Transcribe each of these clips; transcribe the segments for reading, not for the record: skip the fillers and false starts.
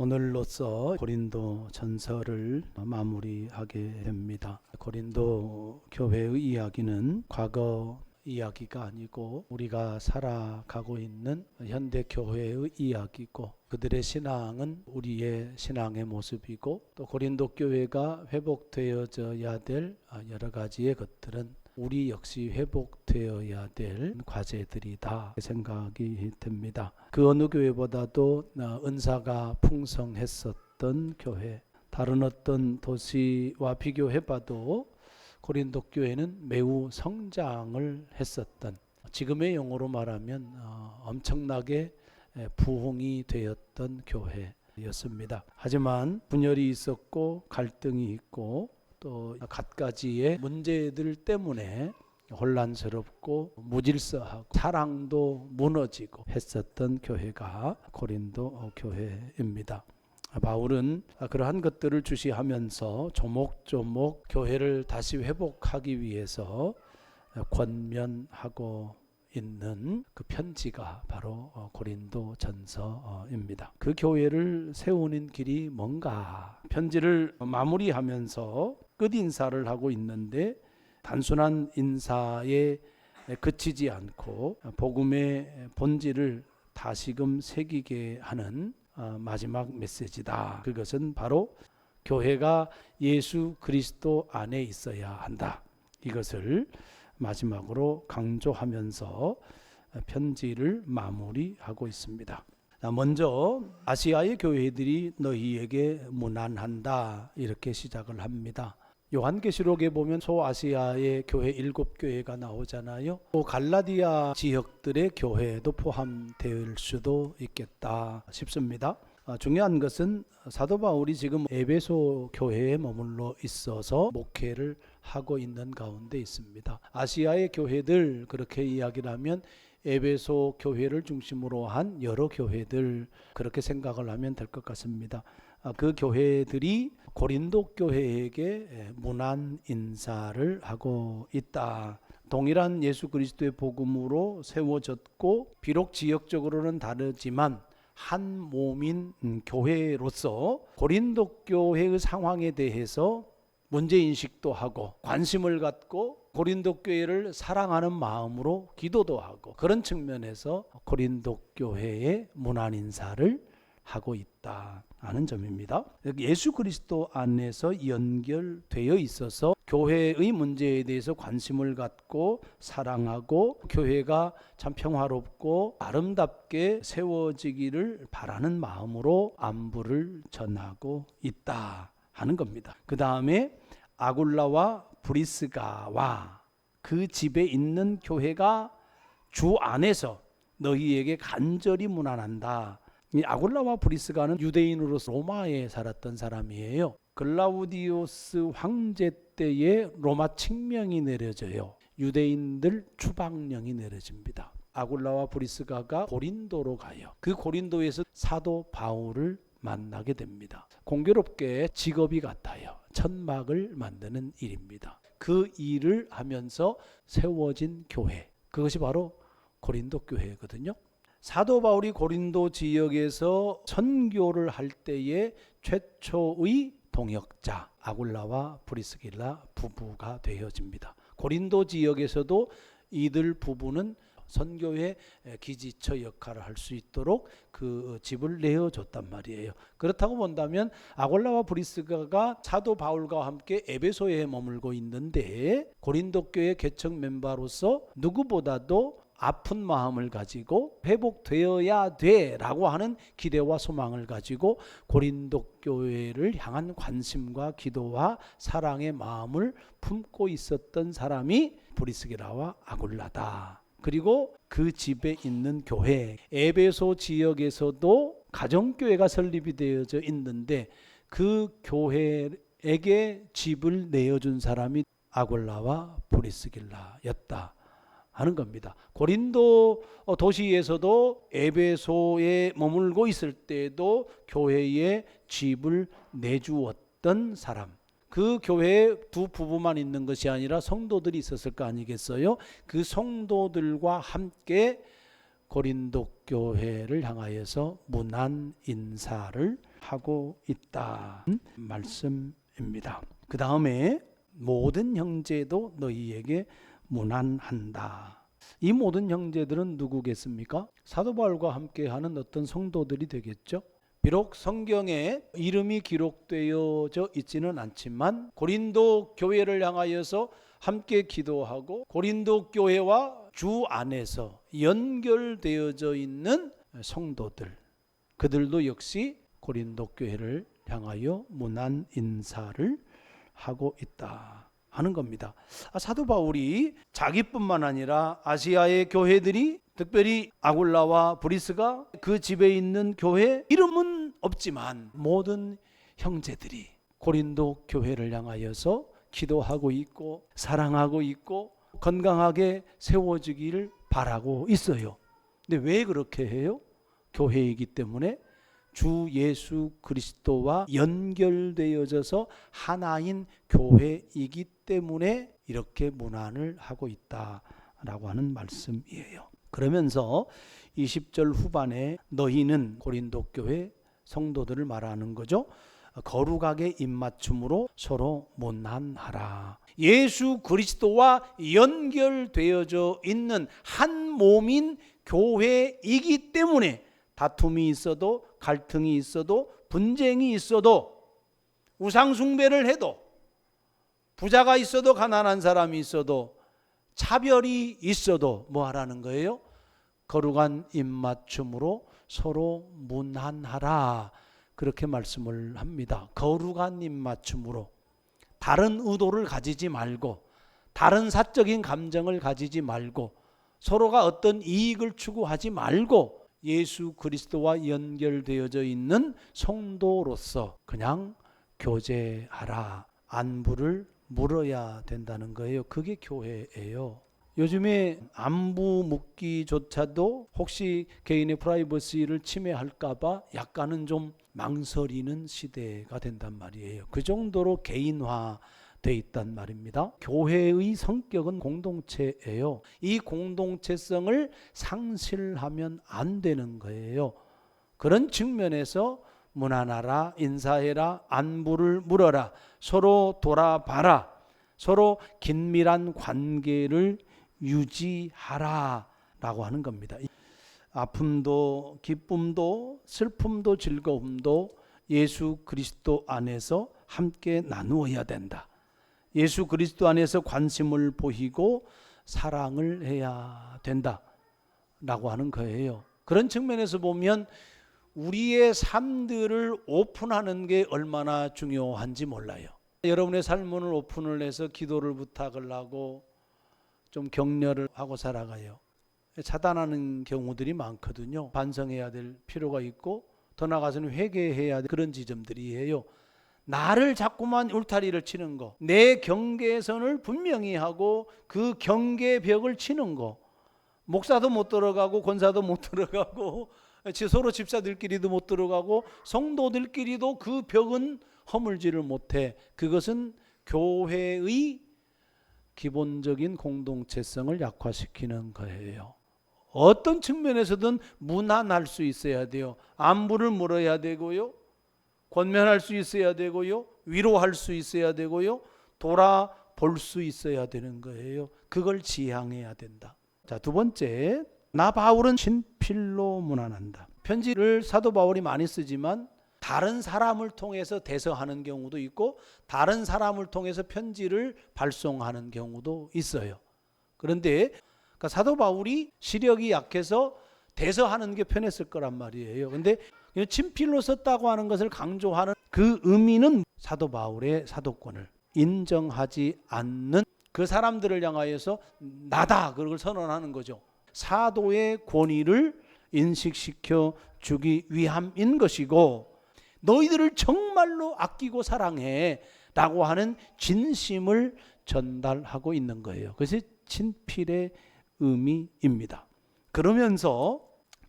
오늘로써 고린도 전서를 마무리하게 됩니다. 고린도 교회의 이야기는 과거 이야기가 아니고 우리가 살아가고 있는 현대 교회의 이야기고, 그들의 신앙은 우리의 신앙의 모습이고, 또 고린도 교회가 회복되어져야 될 여러 가지의 것들은 우리 역시 회복되어야 될 과제들이다 생각이 됩니다. 그 어느 교회보다도 은사가 풍성했었던 교회, 다른 어떤 도시와 비교해봐도 고린도 교회는 매우 성장을 했었던, 지금의 용어로 말하면 엄청나게 부흥이 되었던 교회였습니다. 하지만 분열이 있었고 갈등이 있고 또 갖가지의 문제들 때문에 혼란스럽고 무질서하고 사랑도 무너지고 했었던 교회가 고린도 교회입니다. 바울은 그러한 것들을 주시하면서 조목조목 교회를 다시 회복하기 위해서 권면하고 있는 그 편지가 바로 고린도 전서입니다. 그 교회를 세우는 길이 뭔가, 편지를 마무리하면서 끝인사를 하고 있는데 단순한 인사에 그치지 않고 복음의 본질을 다시금 새기게 하는 마지막 메시지다. 그것은 바로 교회가 예수 그리스도 안에 있어야 한다. 이것을 마지막으로 강조하면서 편지를 마무리하고 있습니다. 먼저 아시아의 교회들이 너희에게 문안한다, 이렇게 시작을 합니다. 요한계시록에 보면 소아시아의 교회 7교회가 나오잖아요. 또 갈라디아 지역들의 교회도 포함될 수도 있겠다 싶습니다. 중요한 것은 사도 바울이 지금 에베소 교회에 머물러 있어서 목회를 하고 있는 가운데 있습니다. 아시아의 교회들, 그렇게 이야기를 하면 에베소 교회를 중심으로 한 여러 교회들, 그렇게 생각을 하면 될 것 같습니다. 그 교회들이 고린도 교회에게 문안 인사를 하고 있다. 동일한 예수 그리스도의 복음으로 세워졌고, 비록 지역적으로는 다르지만 한 몸인 교회로서 고린도 교회의 상황에 대해서 문제인식도 하고 관심을 갖고 고린도 교회를 사랑하는 마음으로 기도도 하고, 그런 측면에서 고린도 교회에 문안 인사를 하고 있다 하는 점입니다. 예수 그리스도 안에서 연결되어 있어서 교회의 문제에 대해서 관심을 갖고 사랑하고 교회가 참 평화롭고 아름답게 세워지기를 바라는 마음으로 안부를 전하고 있다 하는 겁니다. 그 다음에 아굴라와 브리스가와 그 집에 있는 교회가 주 안에서 너희에게 간절히 문안한다. 이 아굴라와 브리스가는 유대인으로서 로마에 살았던 사람이에요. 글라우디오스 황제 때에 로마 칙명이 내려져요. 유대인들 추방령이 내려집니다. 아굴라와 브리스가가 고린도로 가요. 그 고린도에서 사도 바울을 만나게 됩니다. 공교롭게 직업이 같아요. 천막을 만드는 일입니다. 그 일을 하면서 세워진 교회, 그것이 바로 고린도 교회거든요. 사도 바울이 고린도 지역에서 선교를 할 때에 최초의 동역자 아굴라와 브리스길라 부부가 되어집니다. 고린도 지역에서도 이들 부부는 선교의 기지처 역할을 할 수 있도록 그 집을 내어줬단 말이에요. 그렇다고 본다면 아굴라와 브리스가가 사도 바울과 함께 에베소에 머물고 있는데 고린도 교회 개척 멤버로서 누구보다도 아픈 마음을 가지고 회복되어야 돼라고 하는 기대와 소망을 가지고 고린도 교회를 향한 관심과 기도와 사랑의 마음을 품고 있었던 사람이 브리스기라와 아굴라다. 그리고 그 집에 있는 교회, 에베소 지역에서도 가정교회가 설립이 되어져 있는데 그 교회에게 집을 내어준 사람이 아굴라와 브리스길라였다 하는 겁니다. 고린도 도시에서도 에베소에 머물고 있을 때도 교회에 집을 내주었던 사람, 그 교회에 두 부부만 있는 것이 아니라 성도들이 있었을 거 아니겠어요? 그 성도들과 함께 고린도 교회를 향하여서 문안 인사를 하고 있다는 말씀입니다. 그 다음에 모든 형제도 너희에게 문안한다. 이 모든 형제들은 누구겠습니까? 사도 바울과 함께하는 어떤 성도들이 되겠죠. 비록 성경에 이름이 기록되어져 있지는 않지만 고린도 교회를 향하여서 함께 기도하고 고린도 교회와 주 안에서 연결되어져 있는 성도들, 그들도 역시 고린도 교회를 향하여 문안 인사를 하고 있다 하는 겁니다. 사도 바울이 자기뿐만 아니라 아시아의 교회들이, 특별히 아굴라와 브리스가 그 집에 있는 교회, 이름은 없지만 모든 형제들이 고린도 교회를 향하여서 기도하고 있고 사랑하고 있고 건강하게 세워지기를 바라고 있어요. 근데 왜 그렇게 해요? 교회이기 때문에 주 예수 그리스도와 연결되어져서 하나인 교회이기 때문에 이렇게 문안을 하고 있다라고 하는 말씀이에요. 그러면서 20절 후반에 너희는 고린도 교회 성도들을 말하는 거죠. 거룩하게 입맞춤으로 서로 문안하라. 예수 그리스도와 연결되어져 있는 한 몸인 교회이기 때문에 다툼이 있어도 갈등이 있어도 분쟁이 있어도 우상 숭배를 해도 부자가 있어도 가난한 사람이 있어도 차별이 있어도 뭐 하라는 거예요? 거룩한 입맞춤으로 서로 문안하라. 그렇게 말씀을 합니다. 거룩한 입맞춤으로 다른 의도를 가지지 말고 다른 사적인 감정을 가지지 말고 서로가 어떤 이익을 추구하지 말고 예수 그리스도와 연결되어져 있는 성도로서 그냥 교제하라. 안부를 물어야 된다는 거예요. 그게 교회예요. 요즘에 안부 묻기조차도 혹시 개인의 프라이버시를 침해할까봐 약간은 좀 망설이는 시대가 된단 말이에요. 그 정도로 개인화돼 있단 말입니다. 교회의 성격은 공동체예요. 이 공동체성을 상실하면 안 되는 거예요. 그런 측면에서 문안하라, 인사해라, 안부를 물어라, 서로 돌아봐라, 서로 긴밀한 관계를 유지하라 라고 하는 겁니다. 아픔도 기쁨도 슬픔도 즐거움도 예수 그리스도 안에서 함께 나누어야 된다. 예수 그리스도 안에서 관심을 보이고 사랑을 해야 된다 라고 하는 거예요. 그런 측면에서 보면 우리의 삶들을 오픈하는 게 얼마나 중요한지 몰라요. 여러분의 삶을 오픈을 해서 기도를 부탁을 하고 좀 격려를 하고 살아가요. 차단하는 경우들이 많거든요. 반성해야 될 필요가 있고 더 나아가서는 회개해야 될 그런 지점들이에요. 나를 자꾸만 울타리를 치는 거, 내 경계선을 분명히 하고 그 경계벽을 치는 거, 목사도 못 들어가고 권사도 못 들어가고 서로 집사들끼리도 못 들어가고 성도들끼리도 그 벽은 허물지를 못해. 그것은 교회의 기본적인 공동체성을 약화시키는 거예요. 어떤 측면에서든 문안할 수 있어야 돼요. 안부를 물어야 되고요. 권면할 수 있어야 되고요. 위로할 수 있어야 되고요. 돌아볼 수 있어야 되는 거예요. 그걸 지향해야 된다. 자, 두 번째, 나 바울은 친필로 문안한다. 편지를 사도 바울이 많이 쓰지만 다른 사람을 통해서 대서하는 경우도 있고 다른 사람을 통해서 편지를 발송하는 경우도 있어요. 그런데 그러니까 사도 바울이 시력이 약해서 대서하는 게 편했을 거란 말이에요. 그런데 친필로 썼다고 하는 것을 강조하는 그 의미는 사도 바울의 사도권을 인정하지 않는 그 사람들을 향하여서 나다 그걸 선언하는 거죠. 사도의 권위를 인식시켜 주기 위함인 것이고 너희들을 정말로 아끼고 사랑해 라고 하는 진심을 전달하고 있는 거예요. 그것이 친필의 의미입니다. 그러면서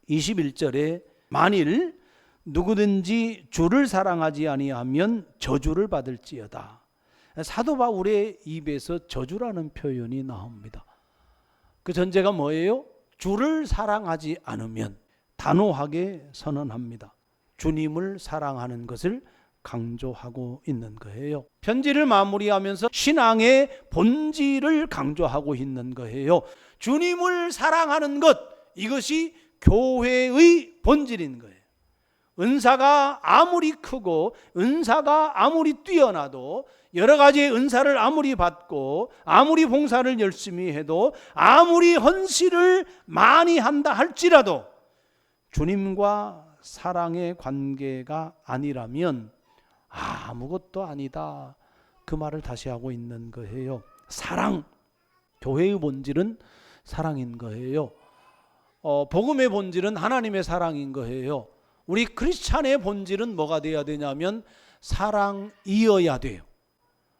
21절에 만일 누구든지 주를 사랑하지 아니하면 저주를 받을지어다. 사도 바울의 입에서 저주라는 표현이 나옵니다. 그 전제가 뭐예요? 주를 사랑하지 않으면 단호하게 선언합니다. 주님을 사랑하는 것을 강조하고 있는 거예요. 편지를 마무리하면서 신앙의 본질을 강조하고 있는 거예요. 주님을 사랑하는 것, 이것이 교회의 본질인 거예요. 은사가 아무리 크고 은사가 아무리 뛰어나도 여러 가지의 은사를 아무리 받고 아무리 봉사를 열심히 해도 아무리 헌신을 많이 한다 할지라도 주님과 사랑의 관계가 아니라면 아무것도 아니다. 그 말을 다시 하고 있는 거예요. 사랑, 교회의 본질은 사랑인 거예요. 복음의 본질은 하나님의 사랑인 거예요. 우리 크리스찬의 본질은 뭐가 돼야 되냐면 사랑이어야 돼요.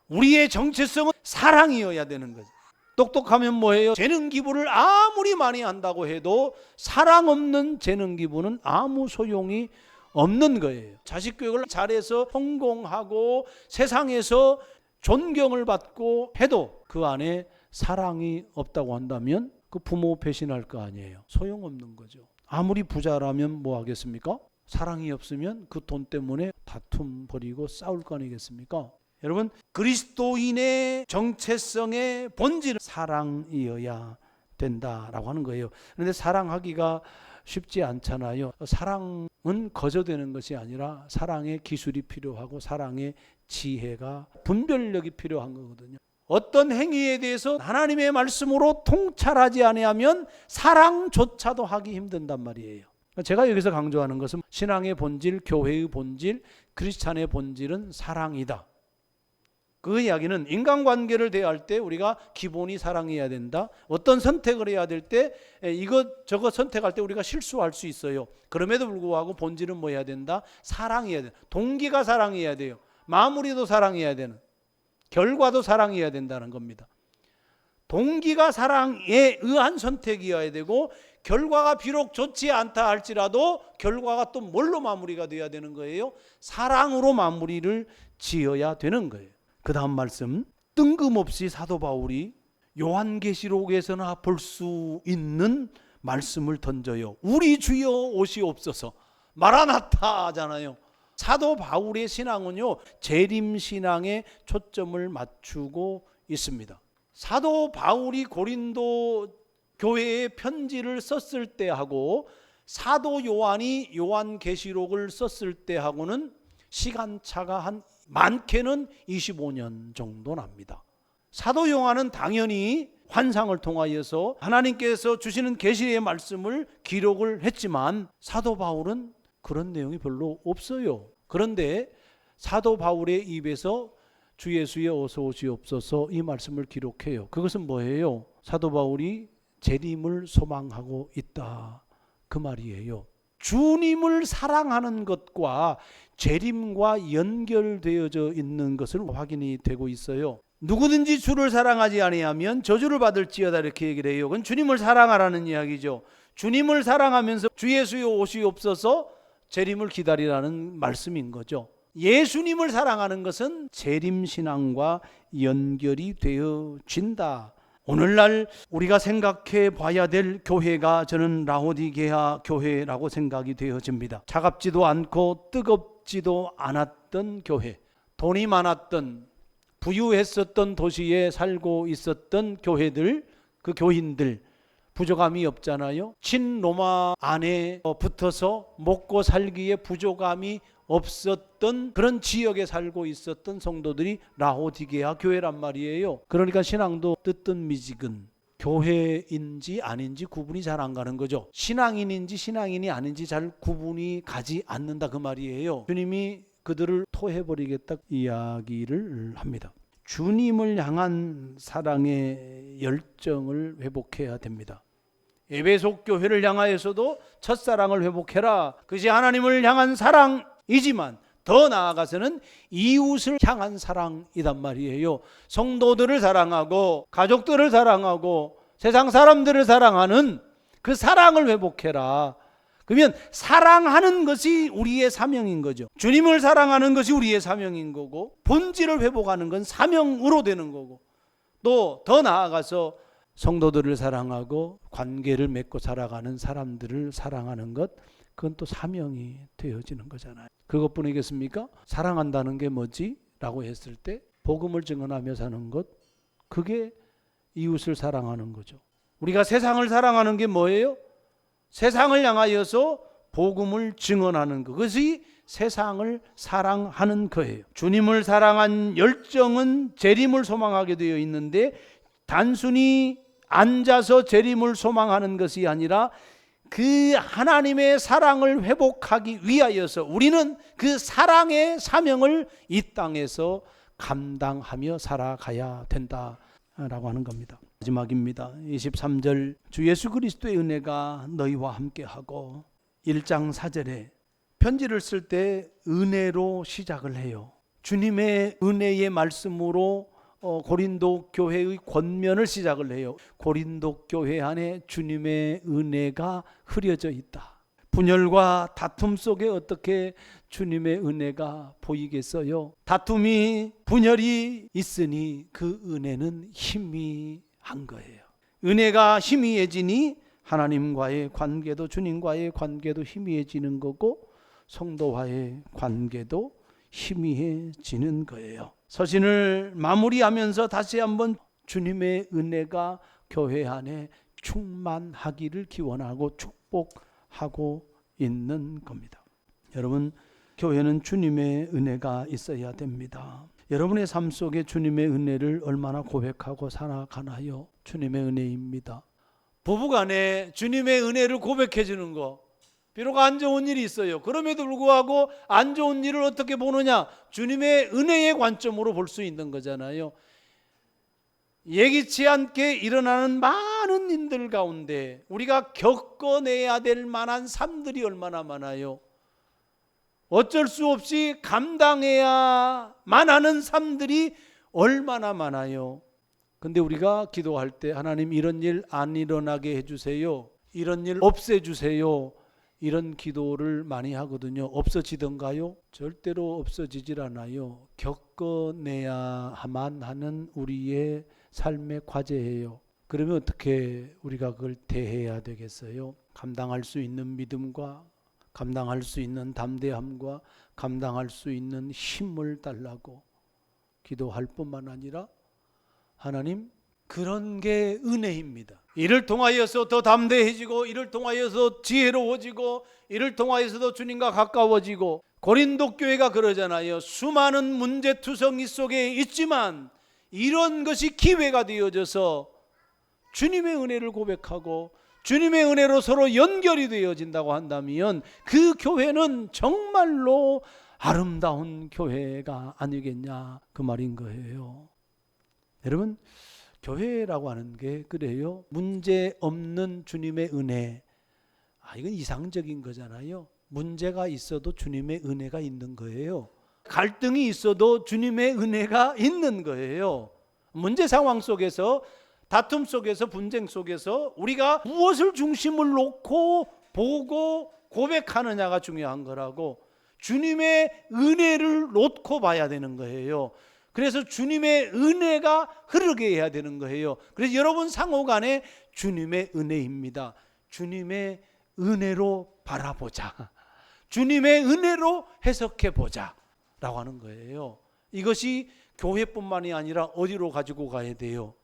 우리의 정체성은 사랑이어야 되는 거죠. 똑똑하면 뭐예요? 재능 기부를 아무리 많이 한다고 해도 사랑 없는 재능 기부는 아무 소용이 없는 거예요. 자식 교육을 잘해서 성공하고 세상에서 존경을 받고 해도 그 안에 사랑이 없다고 한다면 그 부모 배신할 거 아니에요. 소용없는 거죠. 아무리 부자라면 뭐 하겠습니까? 사랑이 없으면 그 돈 때문에 다툼 벌이고 싸울 거 아니겠습니까? 여러분, 그리스도인의 정체성의 본질은 사랑이어야 된다라고 하는 거예요. 그런데 사랑하기가 쉽지 않잖아요. 사랑은 거저되는 것이 아니라 사랑의 기술이 필요하고 사랑의 지혜가 분별력이 필요한 거거든요. 어떤 행위에 대해서 하나님의 말씀으로 통찰하지 아니하면 사랑조차도 하기 힘든단 말이에요. 제가 여기서 강조하는 것은 신앙의 본질, 교회의 본질, 크리스찬의 본질은 사랑이다. 그 이야기는 인간관계를 대할 때 우리가 기본이 사랑해야 된다. 어떤 선택을 해야 될 때 이것 저것 선택할 때 우리가 실수할 수 있어요. 그럼에도 불구하고 본질은 뭐 해야 된다? 사랑해야 된다. 동기가 사랑해야 돼요. 마무리도 사랑해야 되는, 결과도 사랑해야 된다는 겁니다. 동기가 사랑에 의한 선택이어야 되고 결과가 비록 좋지 않다 할지라도 결과가 또 뭘로 마무리가 돼야 되는 거예요? 사랑으로 마무리를 지어야 되는 거예요. 그 다음 말씀, 뜬금없이 사도 바울이 요한계시록에서나 볼 수 있는 말씀을 던져요. 우리 주여 오시옵소서, 마라나타 하잖아요. 사도 바울의 신앙은요, 재림신앙에 초점을 맞추고 있습니다. 사도 바울이 고린도 교회에 편지를 썼을 때하고 사도 요한이 요한계시록을 썼을 때하고는 시간차가 한 많게는 25년 정도 납니다. 사도 요한은 당연히 환상을 통하여서 하나님께서 주시는 계시의 말씀을 기록을 했지만 사도 바울은 그런 내용이 별로 없어요. 그런데 사도 바울의 입에서 주 예수여 어서 오시옵소서 이 말씀을 기록해요. 그것은 뭐예요? 사도 바울이 재림을 소망하고 있다, 그 말이에요. 주님을 사랑하는 것과 재림과 연결되어져 있는 것을 확인이 되고 있어요. 누구든지 주를 사랑하지 아니하면 저주를 받을지어다, 이렇게 얘기를 해요. 그건 주님을 사랑하라는 이야기죠. 주님을 사랑하면서 주 예수여 오시옵소서 재림을 기다리라는 말씀인 거죠. 예수님을 사랑하는 것은 재림신앙과 연결이 되어진다. 오늘날 우리가 생각해 봐야 될 교회가 저는 라오디게아 교회라고 생각이 되어집니다. 차갑지도 않고 뜨겁지도 않았던 교회, 돈이 많았던 부유했었던 도시에 살고 있었던 교회들, 그 교인들 부족함이 없잖아요. 친로마 안에 붙어서 먹고 살기에 부족함이 없었던 그런 지역에 살고 있었던 성도들이 라오디게아 교회란 말이에요. 그러니까 신앙도 뜨뜻미지근 교회인지 아닌지 구분이 잘 안 가는 거죠. 신앙인인지 신앙인이 아닌지 잘 구분이 가지 않는다, 그 말이에요. 주님이 그들을 토해버리겠다 이야기를 합니다. 주님을 향한 사랑의 열정을 회복해야 됩니다. 에베소 교회를 향하여서도 첫사랑을 회복해라. 그것이 하나님을 향한 사랑이지만 더 나아가서는 이웃을 향한 사랑이란 말이에요. 성도들을 사랑하고 가족들을 사랑하고 세상 사람들을 사랑하는 그 사랑을 회복해라. 그러면 사랑하는 것이 우리의 사명인 거죠. 주님을 사랑하는 것이 우리의 사명인 거고 본질을 회복하는 건 사명으로 되는 거고 또 더 나아가서 성도들을 사랑하고 관계를 맺고 살아가는 사람들을 사랑하는 것, 그건 또 사명이 되어지는 거잖아요. 그것뿐이겠습니까? 사랑한다는 게 뭐지? 라고 했을 때 복음을 증언하며 사는 것, 그게 이웃을 사랑하는 거죠. 우리가 세상을 사랑하는 게 뭐예요? 세상을 향하여서 복음을 증언하는 것, 그것이 세상을 사랑하는 거예요. 주님을 사랑한 열정은 재림을 소망하게 되어 있는데, 단순히 앉아서 재림을 소망하는 것이 아니라 그 하나님의 사랑을 회복하기 위하여서 우리는 그 사랑의 사명을 이 땅에서 감당하며 살아가야 된다라고 하는 겁니다. 마지막입니다. 23절, 주 예수 그리스도의 은혜가 너희와 함께하고, 1장 4절에 편지를 쓸 때 은혜로 시작을 해요. 주님의 은혜의 말씀으로 고린도 교회의 권면을 시작을 해요. 고린도 교회 안에 주님의 은혜가 흐려져 있다. 분열과 다툼 속에 어떻게 주님의 은혜가 보이겠어요? 다툼이, 분열이 있으니 그 은혜는 희미한 거예요. 은혜가 희미해지니 하나님과의 관계도, 주님과의 관계도 희미해지는 거고, 성도와의 관계도 희미해지는 거예요. 서신을 마무리하면서 다시 한번 주님의 은혜가 교회 안에 충만하기를 기원하고 축복하고 있는 겁니다. 여러분, 교회는 주님의 은혜가 있어야 됩니다. 여러분의 삶 속에 주님의 은혜를 얼마나 고백하고 살아가나요? 주님의 은혜입니다. 부부간에 주님의 은혜를 고백해 주는 거, 비록 안 좋은 일이 있어요. 그럼에도 불구하고 안 좋은 일을 어떻게 보느냐? 주님의 은혜의 관점으로 볼 수 있는 거잖아요. 예기치 않게 일어나는 많은 일들 가운데 우리가 겪어내야 될 만한 삶들이 얼마나 많아요. 어쩔 수 없이 감당해야만 하는 삶들이 얼마나 많아요. 근데 우리가 기도할 때 하나님 이런 일 안 일어나게 해주세요, 이런 일 없애주세요, 이런 기도를 많이 하거든요. 없어지던가요? 절대로 없어지질 않아요. 겪어내야만 하는 우리의 삶의 과제예요. 그러면 어떻게 우리가 그걸 대해야 되겠어요? 감당할 수 있는 믿음과 감당할 수 있는 담대함과 감당할 수 있는 힘을 달라고 기도할 뿐만 아니라, 하나님, 그런 게 은혜입니다. 이를 통하여서 더 담대해지고, 이를 통하여서 지혜로워지고, 이를 통하여서도 주님과 가까워지고. 고린도 교회가 그러잖아요. 수많은 문제투성이 속에 있지만 이런 것이 기회가 되어져서 주님의 은혜를 고백하고 주님의 은혜로 서로 연결이 되어진다고 한다면 그 교회는 정말로 아름다운 교회가 아니겠냐, 그 말인 거예요. 여러분, 교회라고 하는 게 그래요. 문제 없는 주님의 은혜, 이건 이상적인 거잖아요. 문제가 있어도 주님의 은혜가 있는 거예요. 갈등이 있어도 주님의 은혜가 있는 거예요. 문제 상황 속에서, 다툼 속에서, 분쟁 속에서 우리가 무엇을 중심을 놓고 보고 고백하느냐가 중요한 거라고, 주님의 은혜를 놓고 봐야 되는 거예요. 그래서 주님의 은혜가 흐르게 해야 되는 거예요. 그래서 여러분 상호 간에 주님의 은혜입니다. 주님의 은혜로 바라보자, 주님의 은혜로 해석해 보자 라고 하는 거예요. 이것이 교회뿐만이 아니라 어디로 가지고 가야 돼요?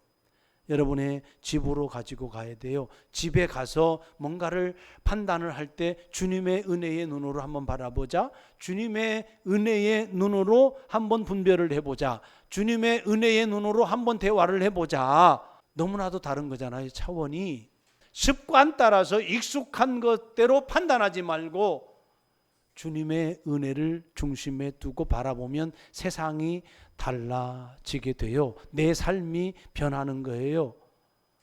여러분의 집으로 가지고 가야 돼요. 집에 가서 뭔가를 판단을 할 때 주님의 은혜의 눈으로 한번 바라보자, 주님의 은혜의 눈으로 한번 분별을 해보자, 주님의 은혜의 눈으로 한번 대화를 해보자. 너무나도 다른 거잖아요. 차원이. 습관 따라서 익숙한 것대로 판단하지 말고 주님의 은혜를 중심에 두고 바라보면 세상이 달라지게 돼요. 내 삶이 변하는 거예요.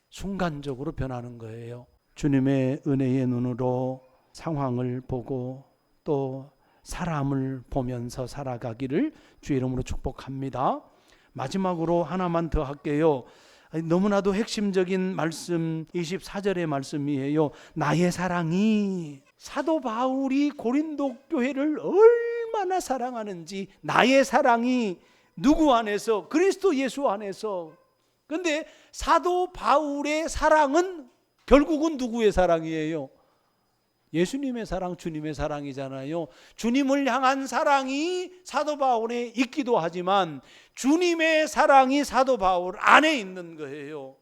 순간적으로 변하는 거예요. 주님의 은혜의 눈으로 상황을 보고 또 사람을 보면서 살아가기를 주의 이름으로 축복합니다. 마지막으로 하나만 더 할게요. 너무나도 핵심적인 말씀, 24절의 말씀이에요. 나의 사랑이, 사도 바울이 고린도 교회를 얼마나 사랑하는지, 나의 사랑이 누구 안에서? 그리스도 예수 안에서 근데 사도 바울의 사랑은 결국은 누구의 사랑이에요? 예수님의 사랑, 주님의 사랑이잖아요. 주님을 향한 사랑이 사도 바울에 있기도 하지만 주님의 사랑이 사도 바울 안에 있는 거예요.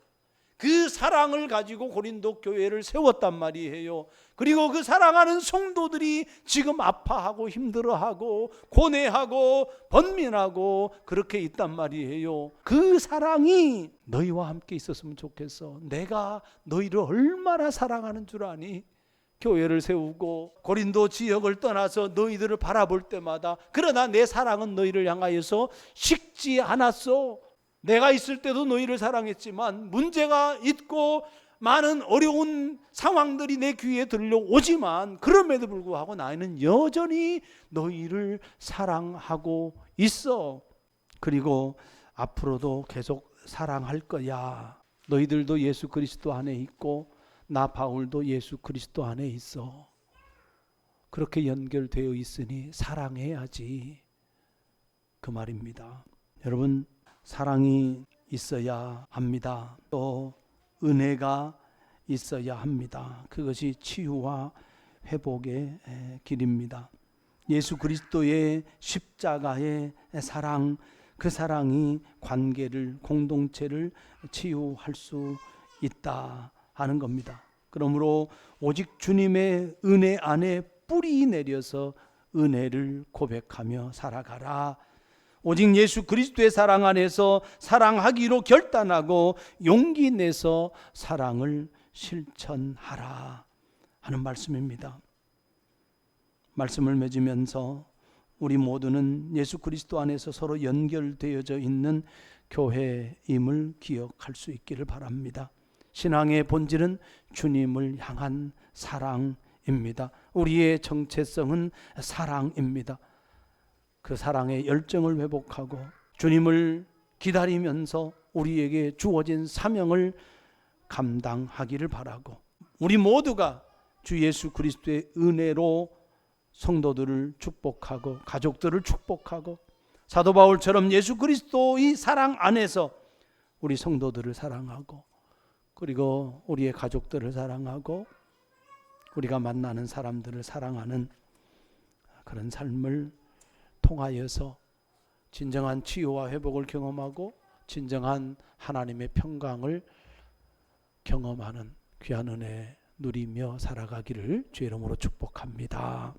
그 사랑을 가지고 고린도 교회를 세웠단 말이에요. 그리고 그 사랑하는 성도들이 지금 아파하고 힘들어하고 고뇌하고 번민하고 그렇게 있단 말이에요. 그 사랑이 너희와 함께 있었으면 좋겠어. 내가 너희를 얼마나 사랑하는 줄 아니? 교회를 세우고 고린도 지역을 떠나서 너희들을 바라볼 때마다 그러나 내 사랑은 너희를 향하여서 식지 않았어. 내가 있을 때도 너희를 사랑했지만 문제가 있고 많은 어려운 상황들이 내 귀에 들려오지만 그럼에도 불구하고 나는 여전히 너희를 사랑하고 있어. 그리고 앞으로도 계속 사랑할 거야. 너희들도 예수 그리스도 안에 있고 나 바울도 예수 그리스도 안에 있어. 그렇게 연결되어 있으니 사랑해야지. 그 말입니다. 여러분, 사랑이 있어야 합니다. 또 은혜가 있어야 합니다. 그것이 치유와 회복의 길입니다. 예수 그리스도의 십자가의 사랑, 그 사랑이 관계를, 공동체를 치유할 수 있다 하는 겁니다. 그러므로 오직 주님의 은혜 안에 뿌리 내려서 은혜를 고백하며 살아가라. 오직 예수 그리스도의 사랑 안에서 사랑하기로 결단하고 용기 내서 사랑을 실천하라 하는 말씀입니다. 말씀을 맺으면서 우리 모두는 예수 그리스도 안에서 서로 연결되어져 있는 교회임을 기억할 수 있기를 바랍니다. 신앙의 본질은 주님을 향한 사랑입니다. 우리의 정체성은 사랑입니다. 그 사랑의 열정을 회복하고 주님을 기다리면서 우리에게 주어진 사명을 감당하기를 바라고 우리 모두가 주 예수 그리스도의 은혜로 성도들을 축복하고 가족들을 축복하고 사도 바울처럼 예수 그리스도의 사랑 안에서 우리 성도들을 사랑하고 그리고 우리의 가족들을 사랑하고 우리가 만나는 사람들을 사랑하는 그런 삶을 통하여서 진정한 치유와 회복을 경험하고 진정한 하나님의 평강을 경험하는 귀한 은혜 누리며 살아가기를 주의 이름으로 축복합니다.